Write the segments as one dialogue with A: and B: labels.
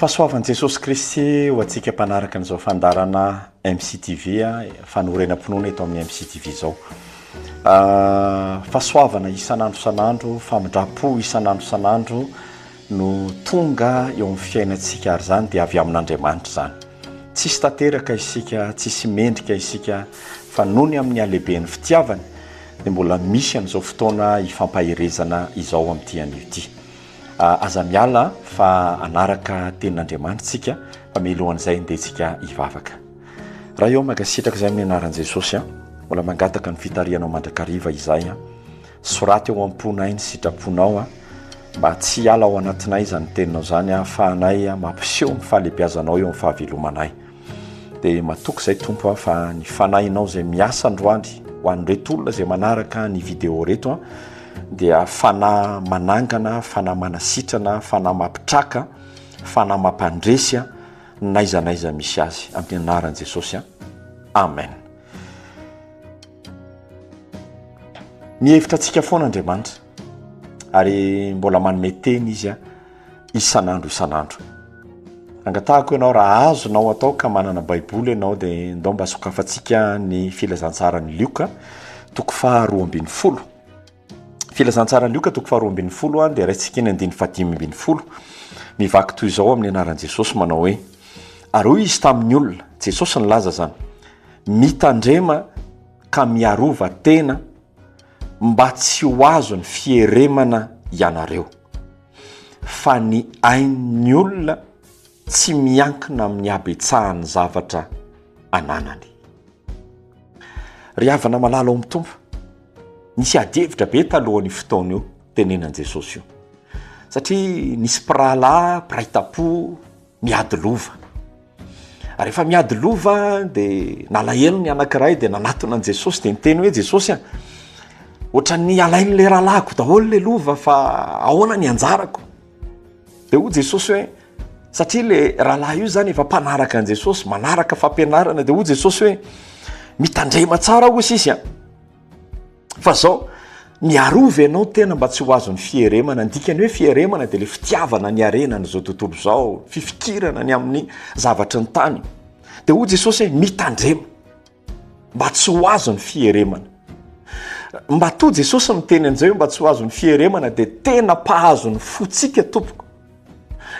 A: Fahasoavan'i Jesosy Kristy ho antsika mpanaraka an'izao fandarana MCTV fanorenam-pinoana eto amin'ny MCTV zao. Fahasoavana isan'andro isan'andro, famindram-po isan'andro isan'andro no tonga eo amin'ny fiainantsika ary zany dia avy amin'Andriamanitra zany. Tsisy tanteraka isika, tsisy mendrika isika fa noho ny amin'ny halehiben'ny fitiavany dia mbola misy an'izao fotoana ifampaherezana izao amin'ity anio ity. Aza miala fa anaraka tenin'Andriamanitra tsika fa milohan'izay ndeha tsika hivavaka. Raha eo magasitraka izay amin'ny anaran'i Jesosy mbola mangataka ny fitarianao mandrakariva izay soraty eo am-ponay ny sitraponao mba tsy hiala ao anatinay izany teninao zany fa anay mampiseho ny fahalehibiazanao eo amin'ny fahavelomanay. Dia matoky izay tompo fa ny fanahinao izay miasa androandry ho an'ireto olona izay manaraka ny vidéo reto dia fana manangana, fana manasitrana, fana mampitraka, fana mampandresy naizanaiza misy azy amin'ny anaran'i Jesosy. Amen. Mihevitra antsika foana Andriamanitra ary mbola manome teny izy isan'andro isan'andro. Angatahako ianao raha azonao atao ka manana baiboly ianao dia ndao mba sokafantsika ny filazantsarany Lioka toko faha 12. Filazantsarany Lioka toko faha 12 dia raintsika ny 5:5. Mivaky toy izao amin'ny anaran'i Jesosy manao hoe: ary hoy izy tamin'ny olona, Jesosy nilaza zany, mitandrema ka miarova tena mba tsy ho azo ny fieremana ianareo, fa ny ain'ny olona tsy miankina amin'ny habetsahany zavatra ananany. Ry havana malala ao amin'ny tompo, nisy adihevitra be talohan'ny fotoana io tenenan Jesosy io. Satria nisy piray tapo miady lova. Rehefa miady lova dia nalahelo ny anankiray dia nanatona an Jesosy dia niteny hoe: Jesosy ohatra ny alainy le rahalahiko daholo le lova fa ahoana ny anjarako? Dia hoy Jesosy hoe, satria le rahalahy io zany efa mpanaraka an Jesosy, manaraka fampianarana, dia hoy Jesosy hoe: mitandrema tsara hoy izy fa zao miarova ianao tena mba tsy ho azo ny fieremana. Ndikany hoe fieremana dia le fitiavana ny arenana zao tontolo zao, fifikirana ny amin'ny zavatra ny tany. Dia hoy Jesosy hoe mitandrema mba tsy ho azo ny fieremana. Mba to Jesosy miteny an'izay mba tsy ho azo ny fieremana dia tena mpahazo ny fotsika tompoko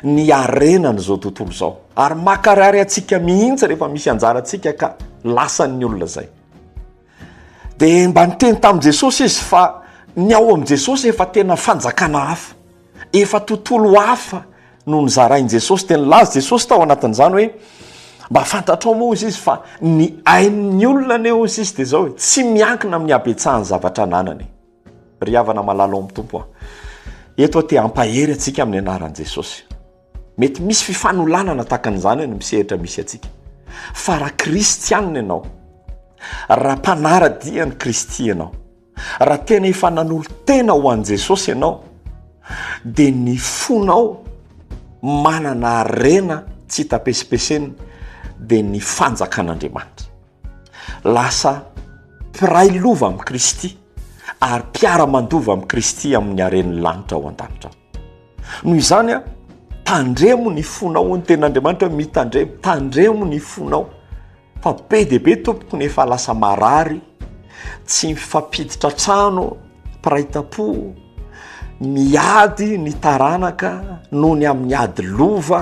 A: ny arenana zao tontolo zao, ary makarary atsika mihitsy rehefa misy anjara atsika ka lasan'ny olona zay. Dia mba niteny tamin'i Jesosy izy fa ny ao amin'i Jesosy efa tena fanjakana hafa, efa tontolo hafa no nizarain'i Jesosy. Tena laza Jesosy tao anatin'izany hoe mba fantatrao moa izy fa ny ain'ny olona ne hozy izy dia zao hoe tsy miankina amin'ny habetsahany zavatra ananany. Ry havana malala ao amin'ny tompo eto te hampahery atsika amin'ny anaran'i Jesosy. Mety misy fifanolanana takan'izany no misehatra misy atsika, fa raha kristianina ianao, raha mpanara-dia ny Kristy ianao, raha tena efa nanolo tena ho an'i Jesosy ianao, dia ny fonao manana arena tsy tapesipeseny dia ny fanjakan'Andriamanitra. Lasa piray lova amin'ny Kristy ary mpiara-mandova amin'ny Kristy amin'ny aren'ny lanitra ao an-danitra. Noho izany tandremo ny fonao ny ten'Andriamanitra, mitandremo, tandremo ny fonao fa be dia be tompoko nefa lasa marary, tsy mifampiditra trano, piray tapo, miady ny taranaka noho ny amin'ny ady lova,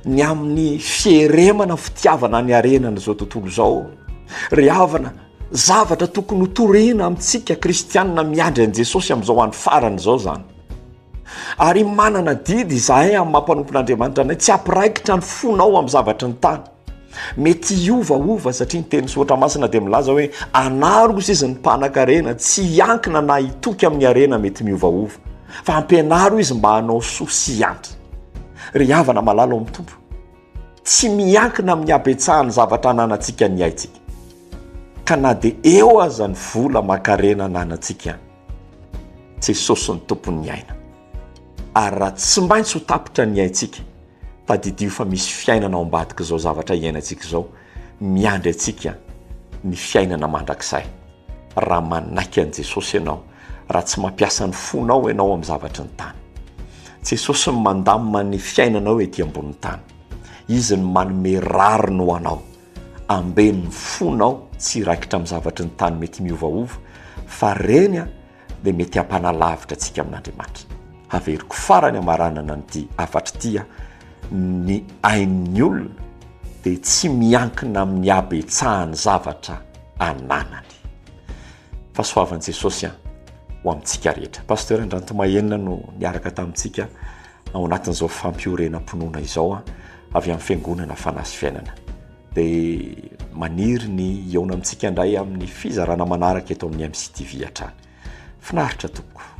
A: ny amin'ny fieremana fitiavana ny arenana zao tontolo zao. Ry havana, zavatra tokony hotorena amintsika kristianina miandry an'i Jesosy amin'izao andro farany zao zany. Ary manana didy izahay amin'ny mampanompon'Andriamanitra anay tsy hampiraikitra ny fonao amin'ny zavatra ny tany. Mety iovaova satria ny teny soatra masina dia milaza hoe anaro kosa izy ny mpanan-karena tsy hiankina na hitoky amin'ny arena mety miovaova, fa ampianaro izy mba hanao soa sy hiantra. Ry havana malala ao amin'ny tompo, tsy miankina amin'ny habetsahany zavatra ananantsika ny haitsika, ka na dia eo aza ny vola makarena ananantsika, Jesosy ny tompony aina. Ary raha tsy maintsy ho tapitra ny haitsika, tadidio fa misy fiainana ao ambadika zao zavatra iainantsika zao, miandry atsika ny fiainana mandrakizay. Raha manaiky an'i Jesosy ianao, raha tsy mampiasa ny fonao ianao amin'ny zavatra ny tany, jesosy ny mandamina ny fiainanao ety ambon'ny tany. Izy ny manome rariny ho anao, ambeny ny fonao tsy raikitra amin'ny zavatra ny tany mety miovaova, fa reny dia mety hampanalavitra antsika amin'Andriamanitra. Haveriko farany amaranana nyity afatra tia ny ain'ny olona dia tsy miankina amin'ny abetsahany zavatra ananany. Fahasoavan'i Jesosy ho amintsika rehetra. Pasteur Andrantomahenina no niaraka tamintsika ao anatin'izao fampiorenam-ponoana izao avy amin'ny fiangonana Fanasy Fiainana. Dia maniry ny eona amintsika indray amin'ny fizarana manaraka eto amin'ny MCTV hatrany. Finaritra tompoko.